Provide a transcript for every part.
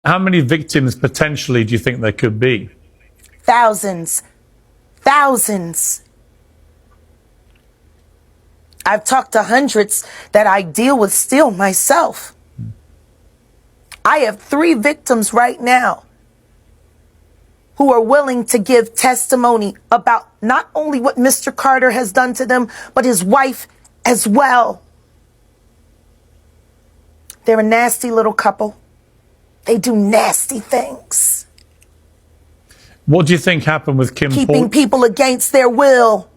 How many victims potentially do you think there could be? Thousands. Thousands. I've talked to hundreds that I deal with still myself. I have 3 victims right now who are willing to give testimony about not only what Mr. Carter has done to them, but his wife as well. They're a nasty little couple. They do nasty things. What do you think happened with Kim? Keeping people against their will.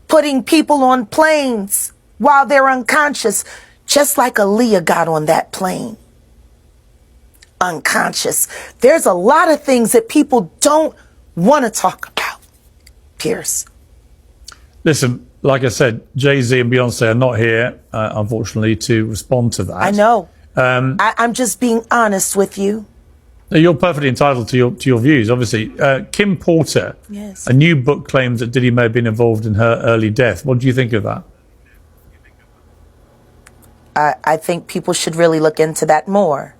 Putting people on planes while they're unconscious, just like Aaliyah got on that plane. Unconscious. There's a lot of things that people don't want to talk about, Piers. Listen, like I said, Jay-Z and Beyonce are not here, unfortunately, to respond to that. I know. I'm just being honest with you. You're perfectly entitled to your views, obviously. Kim Porter, yes. A new book claims that Diddy may have been involved in her early death. What do you think of that? I think people should really look into that more.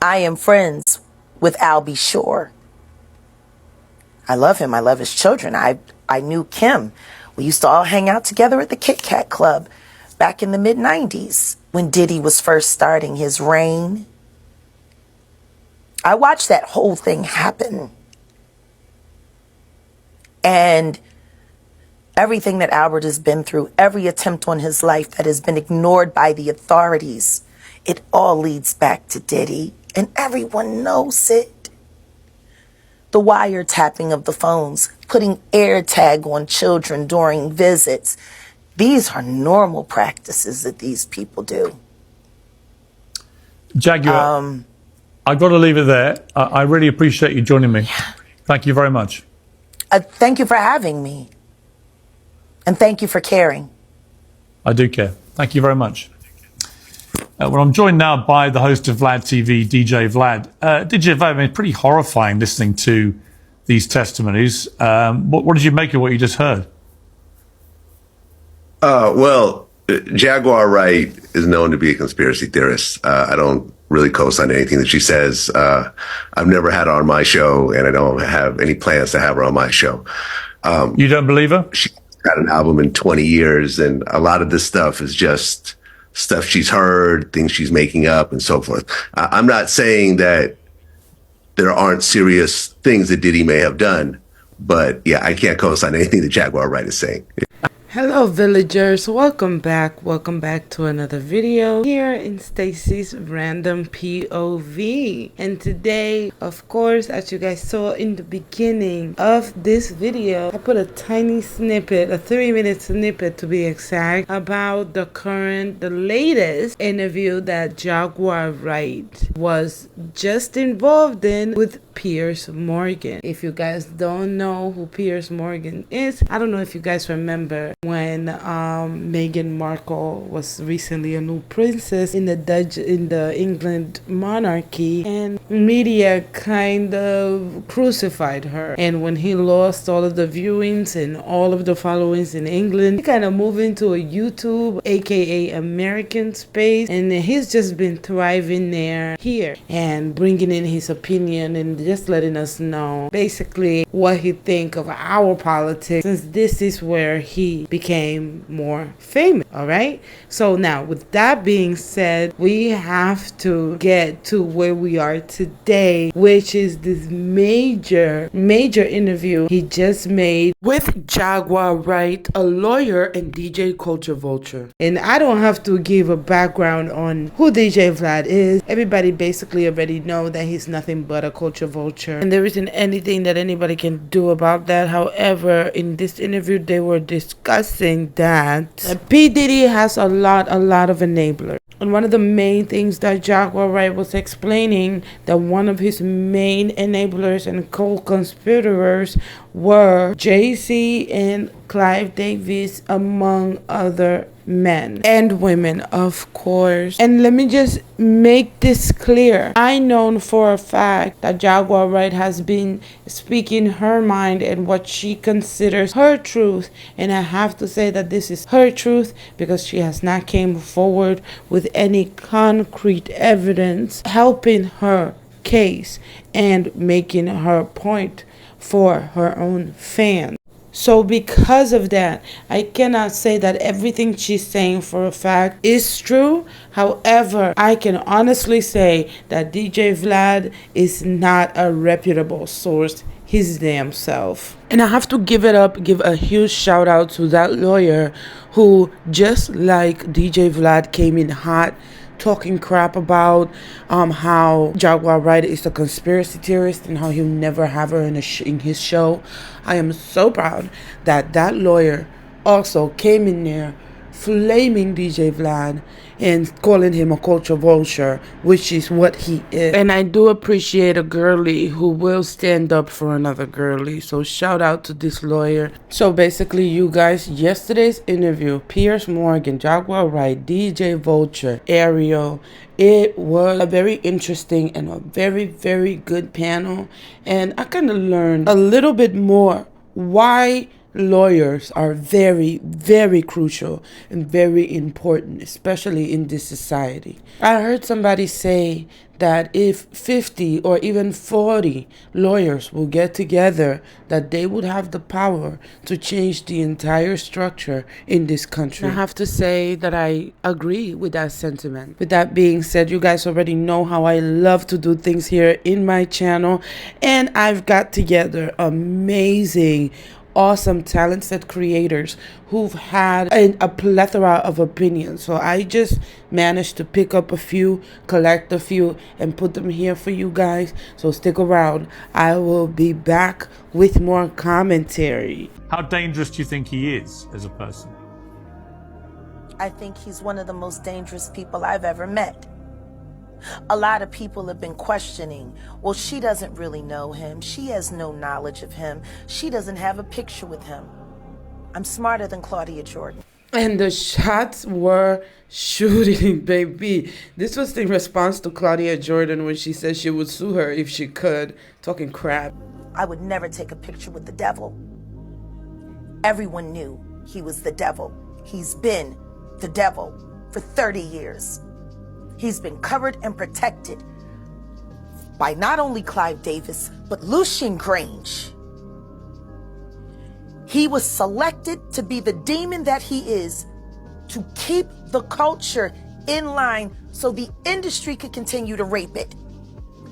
I am friends with Albie Shore. I love him. I love his children. I knew Kim. We used to all hang out together at the Kit Kat Club back in the mid-90s when Diddy was first starting his reign. I watched that whole thing happen. And everything that Albert has been through, every attempt on his life that has been ignored by the authorities, it all leads back to Diddy. And everyone knows it. The wiretapping of the phones, putting AirTag on children during visits. These are normal practices that these people do. Jaguar, I've got to leave it there. I really appreciate you joining me. Yeah. Thank you very much. Thank you for having me. And thank you for caring. I do care. Thank you very much. Well, I'm joined now by the host of Vlad TV, DJ Vlad. DJ Vlad, I mean, pretty horrifying listening to these testimonies. What did you make of what you just heard? Well, Jaguar Wright is known to be a conspiracy theorist. I don't really co-sign anything that she says. I've never had her on my show, and I don't have any plans to have her on my show. You don't believe her? She's got an album in 20 years, and a lot of this stuff is just stuff she's heard, things she's making up, and so forth. I'm not saying that there aren't serious things that Diddy may have done, but yeah, I can't co-sign anything that Jaguar Wright is saying. Hello villagers, welcome back to another video here in Stacey's Random POV. And today, of course, as you guys saw in the beginning of this video, I put a tiny snippet, a 3-minute snippet to be exact, about the latest interview that Jaguar Wright was just involved in with Piers Morgan. If you guys don't know who Piers Morgan is, I don't know if you guys remember when Meghan Markle was recently a new princess in the England monarchy, and media kind of crucified her. And when he lost all of the viewings and all of the followings in England, he kind of moved into a YouTube, aka American space, and he's just been thriving here and bringing in his opinion and just letting us know basically what he think of our politics, since this is where he became more famous. All right, so now with that being said, we have to get to where we are today, which is this major interview he just made with Jaguar Wright, a lawyer and DJ Culture Vulture. And I don't have to give a background on who DJ Vlad is. Everybody basically already know that he's nothing but a culture vulture, and there isn't anything that anybody can do about that. However, in this interview they were discussing that P. Diddy has a lot of enablers. And one of the main things that Jaguar Wright was explaining, that one of his main enablers and co-conspirators were Jay-Z and Clive Davis, among other men and women, of course. And let me just make this clear. I know for a fact that Jaguar Wright has been speaking her mind and what she considers her truth, and I have to say that this is her truth because she has not came forward with any concrete evidence helping her case and making her point for her own fans. So because of that, I cannot say that everything she's saying for a fact is true. However, I can honestly say that DJ Vlad is not a reputable source his damn self. And I have to give a huge shout out to that lawyer who, just like DJ Vlad, came in hot talking crap about how Jaguar Wright is a conspiracy theorist and how he'll never have her in his show. I am so proud that that lawyer also came in there flaming DJ Vlad and calling him a culture vulture, which is what he is. And I do appreciate a girly who will stand up for another girly. So shout out to this lawyer. So basically, you guys, yesterday's interview, Piers Morgan, Jaguar Wright, DJ Vulture, Ariel, it was a very interesting and a very, very good panel. And I kind of learned a little bit more why lawyers are very, very crucial and very important, especially in this society. I heard somebody say that if 50 or even 40 lawyers will get together, that they would have the power to change the entire structure in this country. I have to say that I agree with that sentiment. With that being said, you guys already know how I love to do things here in my channel, and I've got together amazing, awesome, talented creators who've had a plethora of opinions. So I just managed to pick up a few, collect a few, and put them here for you guys. So stick around. I will be back with more commentary. How dangerous do you think he is as a person? I think he's one of the most dangerous people I've ever met. A lot of people have been questioning, well, she doesn't really know him. She has no knowledge of him. She doesn't have a picture with him. I'm smarter than Claudia Jordan. And the shots were shooting, baby. This was in response to Claudia Jordan when she said she would sue her if she could. Talking crap. I would never take a picture with the devil. Everyone knew he was the devil. He's been the devil for 30 years. He's been covered and protected by not only Clive Davis, but Lucian Grange. He was selected to be the demon that he is, to keep the culture in line so the industry could continue to rape it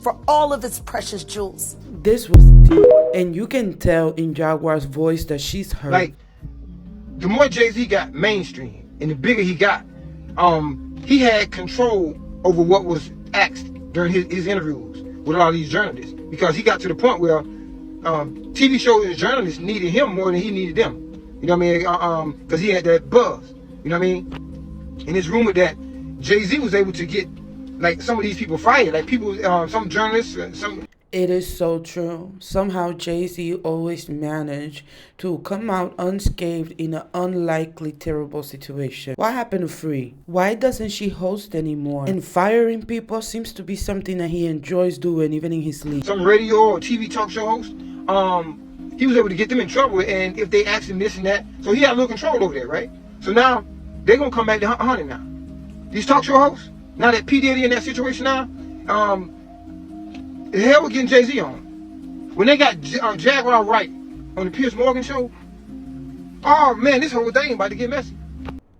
for all of its precious jewels. This was deep, and you can tell in Jaguar's voice that she's hurt. Like, the more Jay-Z got mainstream and the bigger he got, he had control over what was asked during his interviews with all these journalists, because he got to the point where TV shows and journalists needed him more than he needed them. You know what I mean? Because he had that buzz. You know what I mean? And it's rumored that Jay-Z was able to get like some of these people fired, like people, some journalists, some. It is so true. Somehow Jay-Z always managed to come out unscathed in an unlikely terrible situation. What happened to Free? Why doesn't she host anymore? And firing people seems to be something that he enjoys doing even in his sleep. Some radio or TV talk show host, he was able to get them in trouble, and if they asked him this and that, so he had a little control over there, right? So now they're gonna come back to hunt him now. These talk show hosts, now that P. Diddy in that situation now, the hell with getting Jay-Z on. When they got Jaguar Wright on the Piers Morgan show, oh man, this whole thing about to get messy.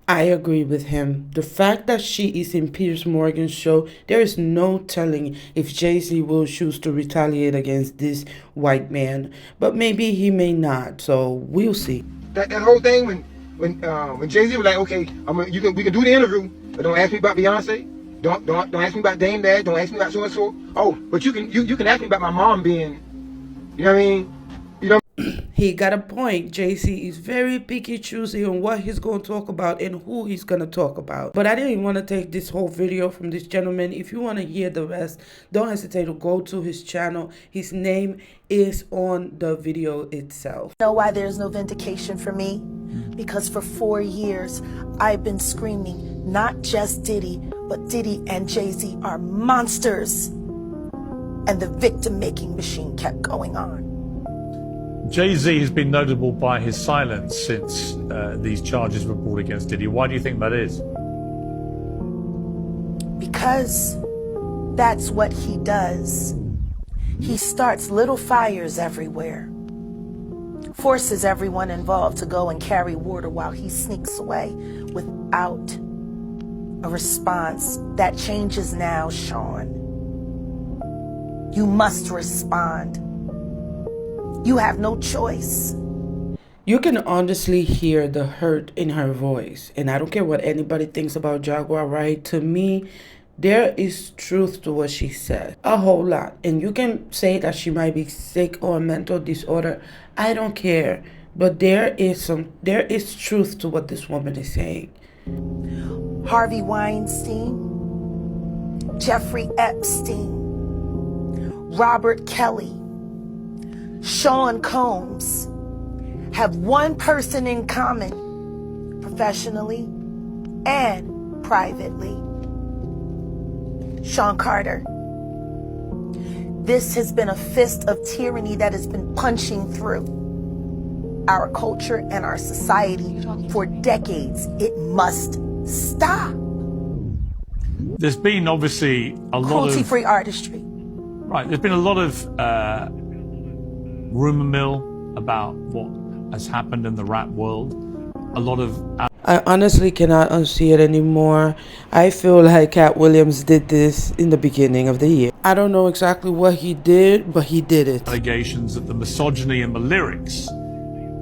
I agree with him. The fact that she is in Piers Morgan's show, there is no telling if Jay-Z will choose to retaliate against this white man. But maybe he may not, so we'll see. That whole thing when Jay-Z was like, okay, we can do the interview, but don't ask me about Beyonce. Don't ask me about Dame Dash. Don't ask me about so and so. Oh, but you can ask me about my mom being, you know what I mean? You know. He got a point. JC is very picky choosy on what he's going to talk about and who he's going to talk about. But I didn't want to take this whole video from this gentleman. If you want to hear the rest, don't hesitate to go to his channel. His name is on the video itself. Know why there's no vindication for me? Because for 4 years, I've been screaming, not just Diddy, but Diddy and Jay-Z are monsters. And the victim-making machine kept going on. Jay-Z has been notable by his silence since these charges were brought against Diddy. Why do you think that is? Because that's what he does. He starts little fires everywhere, forces everyone involved to go and carry water while he sneaks away without a response. That changes now, Sean. You must respond. You have no choice. You can honestly hear the hurt in her voice. And I don't care what anybody thinks about Jaguar, right? To me, there is truth to what she said. A whole lot. And you can say that she might be sick or a mental disorder. I don't care. But there is truth to what this woman is saying. Harvey Weinstein, Jeffrey Epstein, Robert Kelly, Sean Combs have one person in common, professionally and privately. Sean Carter. This has been a fist of tyranny that has been punching through our culture and our society for decades. It must stop. There's been obviously a lot of Cruelty-free artistry. Right, there's been a lot of rumor mill about what has happened in the rap world. A lot of I honestly cannot unsee it anymore. I feel like Cat Williams did this in the beginning of the year. I don't know exactly what he did, but he did it. allegations that the misogyny in the lyrics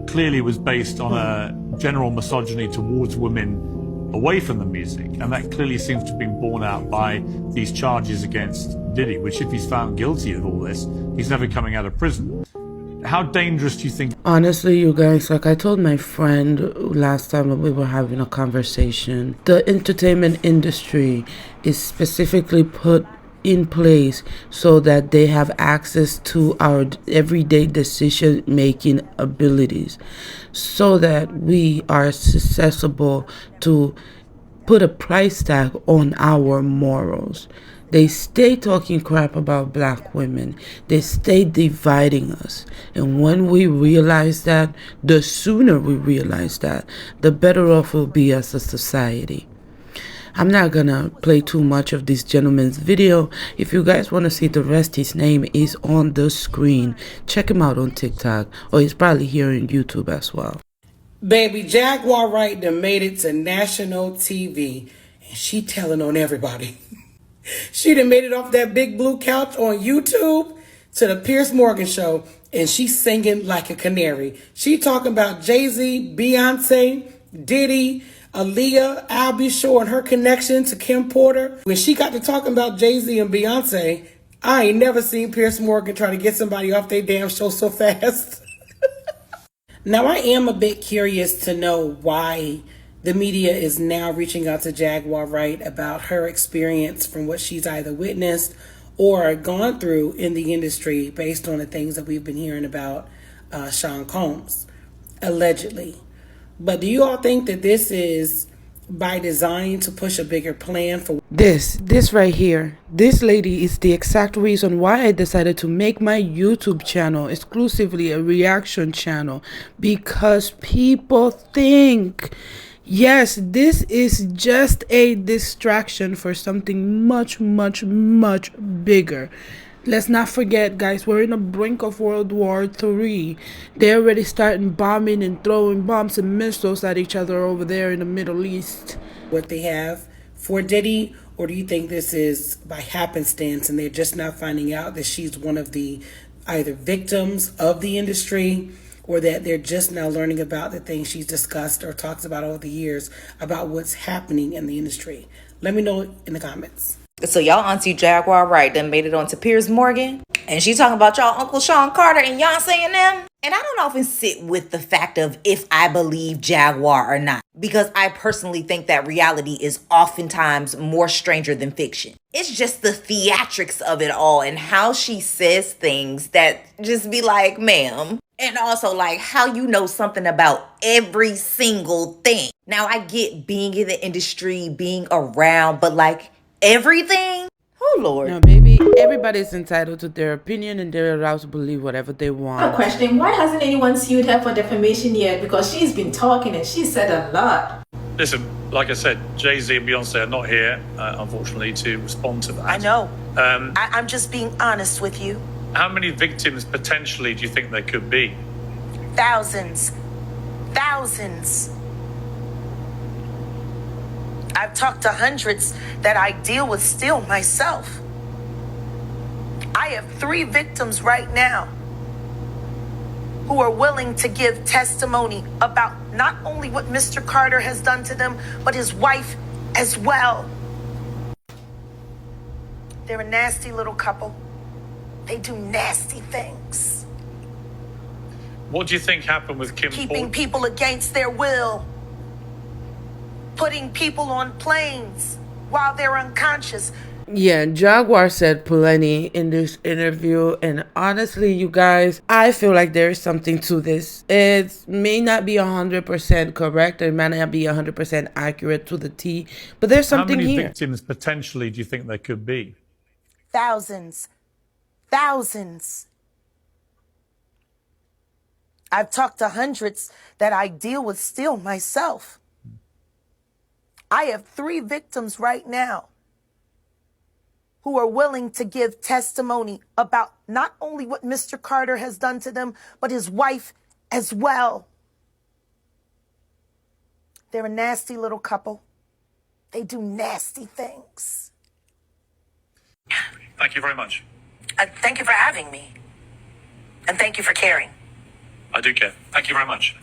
clearly was based on a general misogyny towards women away from the music, and that clearly seems to have been borne out by these charges against Diddy, which if he's found guilty of all this, he's never coming out of prison. How dangerous do you think? Honestly, you guys, like I told my friend last time when we were having a conversation, the entertainment industry is specifically put in place so that they have access to our everyday decision making abilities, so that we are accessible to put a price tag on our morals. They stay talking crap about black women. They stay dividing us. And when we realize that, the sooner we realize that, the better off we'll be as a society. I'm not gonna play too much of this gentleman's video. If you guys want to see the rest, his name is on the screen. Check him out on TikTok, or he's probably here on YouTube as well. Baby, Jaguar Wright done made it to national TV, and she telling on everybody. She done made it off that big blue couch on YouTube to the Piers Morgan show, and she's singing like a canary. She talking about Jay-Z, Beyonce, Diddy, Aaliyah, Albie Shore, and her connection to Kim Porter. When she got to talking about Jay-Z and Beyonce, I ain't never seen Piers Morgan try to get somebody off their damn show so fast. Now, I am a bit curious to know why the media is now reaching out to Jaguar Wright about her experience from what she's either witnessed or gone through in the industry based on the things that we've been hearing about Sean Combs, allegedly. But do you all think that this is by design to push a bigger plan for This right here, this lady is the exact reason why I decided to make my YouTube channel exclusively a reaction channel, because people think, yes, this is just a distraction for something much, much, much bigger. Let's not forget, guys, we're in the brink of World War III. They're already starting bombing and throwing bombs and missiles at each other over there in the Middle East. what they have for Diddy? Or do you think this is by happenstance and they're just not finding out that she's one of the either victims of the industry, or that they're just now learning about the things she's discussed or talks about over the years about what's happening in the industry? Let me know in the comments. So y'all auntie Jaguar Wright done made it onto Piers Morgan, and she talking about y'all Uncle Sean Carter and y'all saying them. And I don't often sit with the fact of if I believe Jaguar or not, because I personally think that reality is oftentimes more stranger than fiction. It's just the theatrics of it all and how she says things that just be like, ma'am. And also like how you know something about every single thing. Now I get being in the industry, being around, but like everything? Oh, Lord. Now, baby, everybody's entitled to their opinion and they're allowed to believe whatever they A want. question: why hasn't anyone sued her for defamation yet? Because she's been talking and she said a lot. Listen, like I said, Jay-Z and Beyonce are not here, unfortunately, to respond to that. I know. I'm just being honest with you. How many victims potentially do you think there could be? Thousands. Thousands. I've talked to hundreds that I deal with still myself. I have 3 victims right now who are willing to give testimony about not only what Mr. Carter has done to them, but his wife as well. They're a nasty little couple. They do nasty things. What do you think happened with Kim Keeping people against their will. Putting people on planes while they're unconscious. Yeah, Jaguar said plenty in this interview, and honestly, you guys, I feel like there is something to this. It may not be 100% correct, it may not be 100% accurate to the T, but there's something here. How many victims potentially do you think there could be? Thousands. Thousands. I've talked to hundreds that I deal with still myself. I have 3 victims right now who are willing to give testimony about not only what Mr. Carter has done to them, but his wife as well. They're a nasty little couple. They do nasty things. Thank you very much. Thank you for having me. And thank you for caring. I do care. Thank you very much.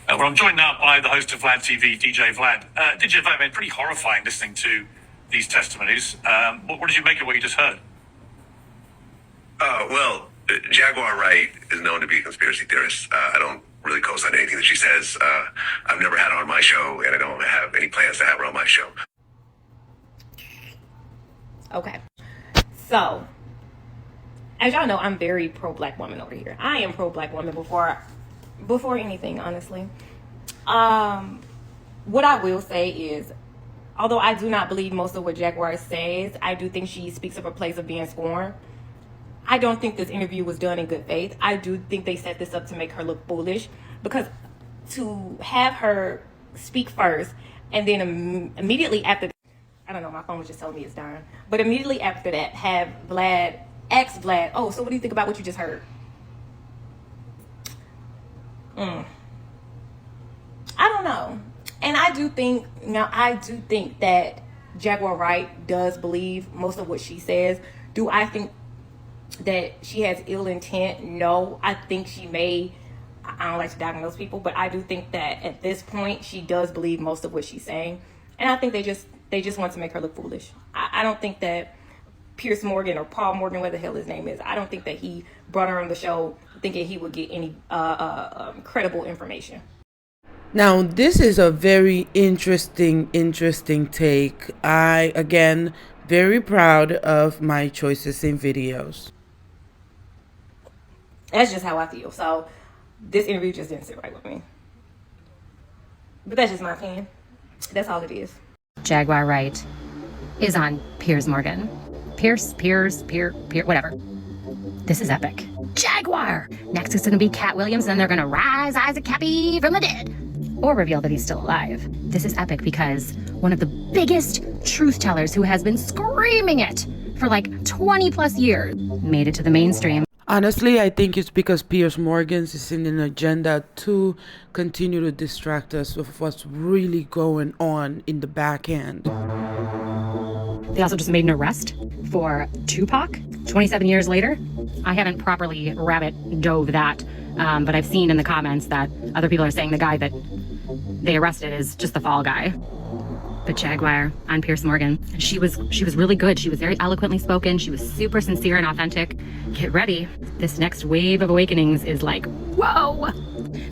Well, I'm joined now by the host of Vlad TV, DJ Vlad. DJ Vlad, man, pretty horrifying listening to these testimonies. What did you make of what you just heard? Well, Jaguar Wright is known to be a conspiracy theorist. I don't really co-sign anything that she says. I've never had her on my show, and I don't have any plans to have her on my show. Okay. So, as y'all know, I'm very pro-black woman over here. I am pro-black woman before anything, honestly. What I will say is, although I do not believe most of what Jaguar says, I do think she speaks of a place of being scorned. I don't think this interview was done in good faith. I do think they set this up to make her look foolish, because to have her speak first and then immediately after, I don't know, my phone was just telling me it's dying, but immediately after that have Vlad ask Vlad, oh, so what do you think about what you just heard? I don't know. And I do think that Jaguar Wright does believe most of what she says. Do I think that she has ill intent? No. I think she may, I don't like to diagnose people, but I do think that at this point she does believe most of what she's saying. And I think they just want to make her look foolish. I don't think that Piers Morgan or Paul Morgan, whatever the hell his name is, I don't think that he brought her on the show thinking he would get any credible information. Now, this is a very interesting take. I, again, very proud of my choices in videos. That's just how I feel. So this interview just didn't sit right with me. But that's just my opinion. That's all it is. Jaguar Wright is on Piers Morgan. Piers, whatever. This is epic. Jaguar! Next is going to be Cat Williams, and then they're going to rise Isaac Cappy from the dead. Or reveal that he's still alive. This is epic because one of the biggest truth tellers who has been screaming it for like 20 plus years made it to the mainstream. Honestly, I think it's because Piers Morgan is in an agenda to continue to distract us with what's really going on in the back end. They also just made an arrest for Tupac 27 years later. I haven't properly rabbit dove that, but I've seen in the comments that other people are saying the guy that they arrested is just the fall guy. But Jaguar on Piers Morgan, she was really good. She was very eloquently spoken. She was super sincere and authentic. Get ready. This next wave of awakenings is like Whoa.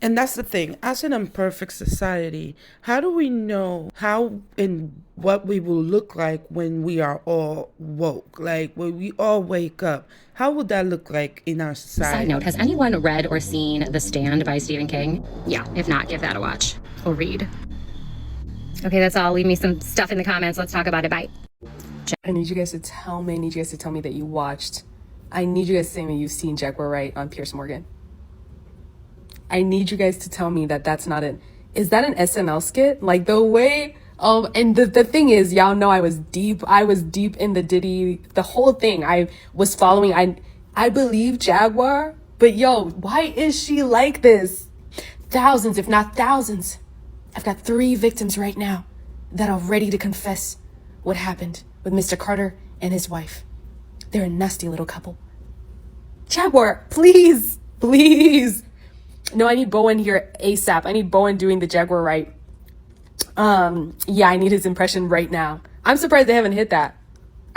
And that's the thing. As an imperfect society, how do we know how and what we will look like when we are all woke? Like when we all wake up, how would that look like in our society? Side note, has anyone read or seen The Stand by Stephen King? Yeah, if not, give that a watch or read. Okay, that's all. Leave me some stuff in the comments. Let's talk about it. Bye. I need you guys to tell me, that you watched. I need you guys to tell me you've seen Jaguar Wright on Piers Morgan. I need you guys to tell me that that's not is that an SNL skit? Like the way, and the thing is, y'all know I was deep in the Diddy, the whole thing. I was following, I believe Jaguar, but yo, why is she like this? Thousands, if not thousands. I've got 3 victims right now that are ready to confess what happened with Mr. Carter and his wife. They're a nasty little couple. Jaguar, please, please. No, I need Bowen here ASAP. I need Bowen doing the Jaguar Wright. Yeah, I need his impression right now. I'm surprised they haven't hit that.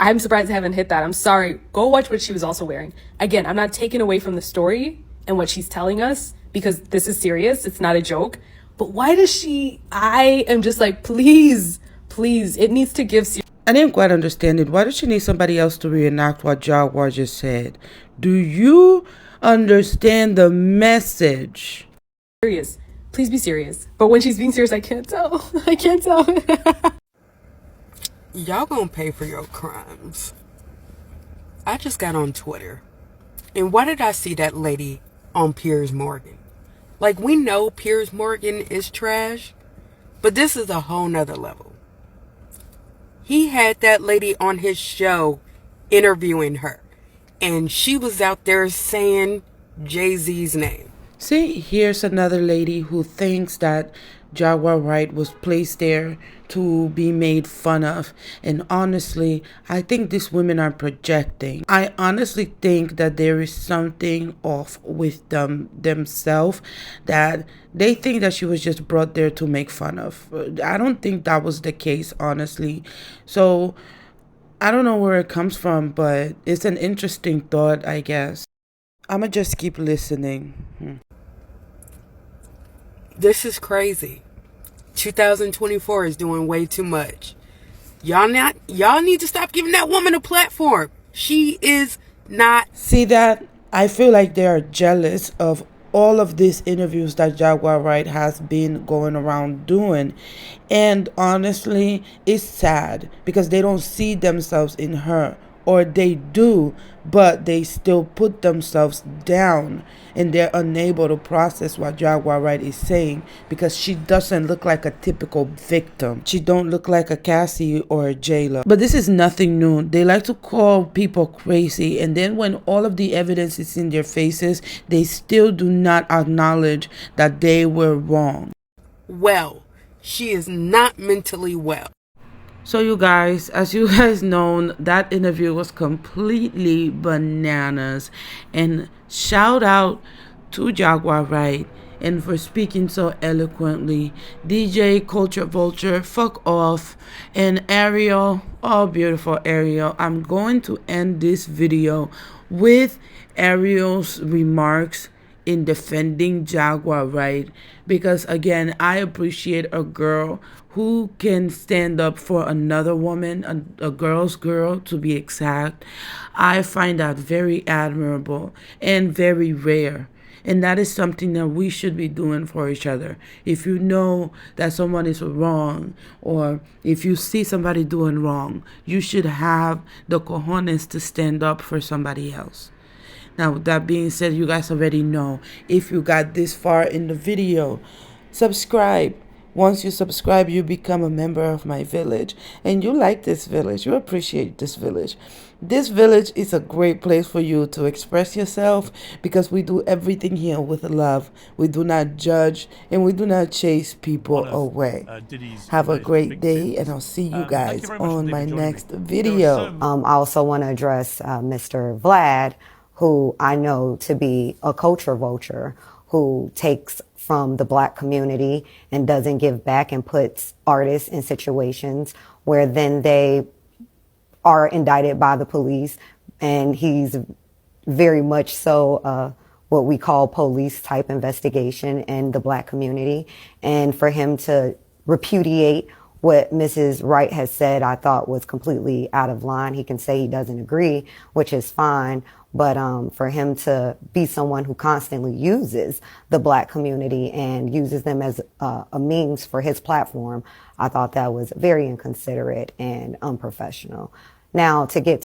I'm sorry. Go watch what she was also wearing. Again, I'm not taking away from the story and what she's telling us because this is serious. It's not a joke. But why does I am just like, please, it needs to give. I didn't quite understand it. Why does she need somebody else to reenact what Jaguar just said? Do you understand the message? Serious. Please be serious. But when she's being serious, I can't tell. Y'all gonna pay for your crimes. I just got on Twitter. And why did I see that lady on Piers Morgan? Like, we know Piers Morgan is trash, but this is a whole nother level. He had that lady on his show interviewing her, and she was out there saying Jay-Z's name. See, here's another lady who thinks that Jaguar Wright was placed there to be made fun of. And honestly, I think these women are projecting. I honestly think that there is something off with themselves, that they think that she was just brought there to make fun of. I don't think that was the case, honestly. So I don't know where it comes from, but it's an interesting thought, I guess. I'ma just keep listening. This is crazy. 2024 is doing way too much. Y'all need to stop giving that woman a platform. She is not. See that? I feel like they are jealous of all of these interviews that Jaguar Wright has been going around doing. And honestly, it's sad because they don't see themselves in her. Or they do, but they still put themselves down and they're unable to process what Jaguar Wright is saying because she doesn't look like a typical victim. She don't look like a Cassie or a Jayla. But this is nothing new. They like to call people crazy, and then when all of the evidence is in their faces, they still do not acknowledge that they were wrong. Well, she is not mentally well. So you guys, as you guys know, that interview was completely bananas. And shout out to Jaguar Wright and for speaking so eloquently. DJ Culture Vulture, fuck off. And Ariel, oh beautiful Ariel. I'm going to end this video with Ariel's remarks in defending Jaguar Wright, because again, I appreciate a girl who can stand up for another woman, a girl's girl to be exact. I find that very admirable and very rare. And that is something that we should be doing for each other. If you know that someone is wrong, or if you see somebody doing wrong, you should have the cojones to stand up for somebody else. Now, with that being said, you guys already know, if you got this far in the video, subscribe. Once you subscribe, you become a member of my village. And you like this village. You appreciate this village. This village is a great place for you to express yourself, because we do everything here with love. We do not judge and we do not chase people away. Have a great day, and I'll see you guys on my next video. I also want to address Mr. Vlad, who I know to be a culture vulture, who takes from the Black community and doesn't give back and puts artists in situations where then they are indicted by the police. And he's very much so what we call police type investigation in the black community. And for him to repudiate what Mrs. Wright has said, I thought was completely out of line. He can say he doesn't agree, which is fine. But for him to be someone who constantly uses the black community and uses them as a means for his platform, I thought that was very inconsiderate and unprofessional. Now, to get